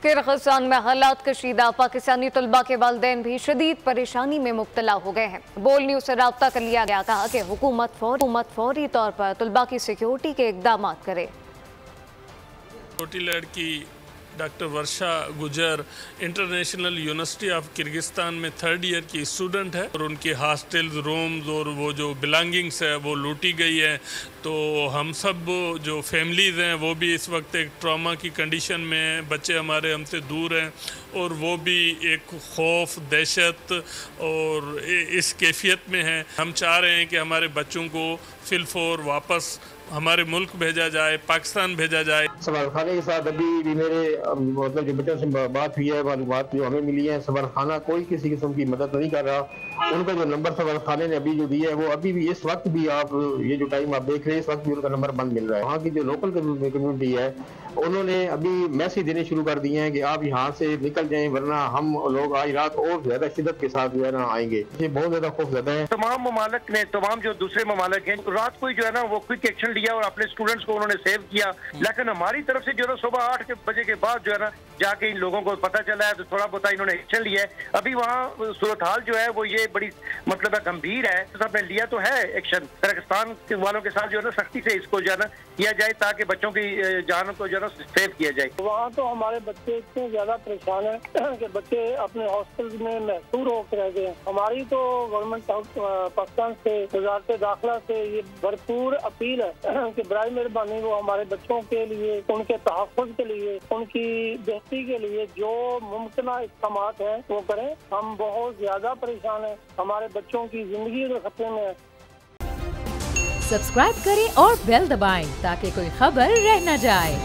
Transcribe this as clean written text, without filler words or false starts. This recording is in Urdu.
کرغزستان میں حالات کشیدہ، پاکستانی طلبہ کے والدین بھی شدید پریشانی میں مبتلا ہو گئے ہیں۔ بول نیوز سے رابطہ کر لیا گیا، کہا کہ حکومت فوری طور پر طلبہ کی سیکیورٹی کے اقدامات کرے۔ چھوٹی لڑکی doctor Varsha Gujjar international university of Kyrgyzstan میں 3rd ایئر کی اسٹوڈنٹ ہے، اور ان کی ہاسٹلز، رومز اور وہ جو بلانگنگز ہے وہ لوٹی گئی ہے۔ تو ہم سب جو فیملیز ہیں وہ بھی اس وقت ایک ٹراما کی کنڈیشن میں ہیں، بچے ہمارے ہم سے دور ہیں، اور وہ بھی ایک خوف، دہشت اور اس کیفیت میں ہیں۔ ہم چاہ رہے ہیں کہ ہمارے بچوں کو فی الفور واپس ہمارے ملک بھیجا جائے، پاکستان بھیجا جائے۔ سفارت خانے کے ساتھ ابھی بھی میرے مطلب جو بچوں سے بات ہوئی ہے، معلومات جو ہمیں ملی ہے، سفارت خانہ کوئی کسی قسم کی مدد نہیں کر رہا۔ ان کا جو نمبر سفارت خانے نے ابھی جو دیا ہے وہ ابھی بھی اس وقت بھی آپ یہ جو ٹائم آپ دیکھ رہے ہیں اس وقت بھی ان کا نمبر بند مل رہا ہے۔ وہاں کی جو لوکل کمیونٹی ہے انہوں نے ابھی میسیج دینے شروع کر دیے ہیں کہ آپ یہاں سے نکل جائیں ورنہ ہم لوگ آج رات اور زیادہ شدت کے ساتھ جو ہے نا آئیں گے۔ یہ بہت زیادہ خوف زدہ ہیں۔ تمام ممالک نے، تمام جو دوسرے ممالک ہیں، رات کو جو ہے نا وہ کوئک ایکشن لیا اور اپنے اسٹوڈنٹس کو انہوں نے سیو کیا، لیکن ہماری طرف سے جو ہے نا صبح 8 بجے کے بعد جو ہے نا جا کے ان لوگوں کو پتہ چلا ہے تو تھوڑا بہت انہوں نے ایکشن لیا ہے۔ ابھی وہاں صورتحال جو ہے وہ یہ بڑی مطلب گمبھیر ہے، سب نے لیا تو ہے ایکشن۔ کرغزستان والوں کے ساتھ جو ہے نا سختی سے اس کو جو ہے نا کیا جائے تاکہ بچوں کی جان کو جو ہے نا سیو کیا جائے۔ وہاں تو ہمارے بچے اتنے زیادہ پریشان ہیں کہ بچے اپنے ہاسٹل میں محصور ہو کے رہ گئے ہیں۔ ہماری تو گورنمنٹ پاکستان سے، وزارت داخلہ سے یہ بھرپور اپیل ہے کہ برائے مہربانی وہ ہمارے بچوں کے لیے، ان کے تحفظ کے لیے، ان کی بہتری کے لیے جو ممکنہ اقدامات ہیں وہ کریں۔ ہم بہت زیادہ پریشان ہیں، ہمارے بچوں کی زندگی کے خطرے میں ہے۔ سبسکرائب کریں اور بیل دبائیں تاکہ کوئی خبر رہ نہ جائے۔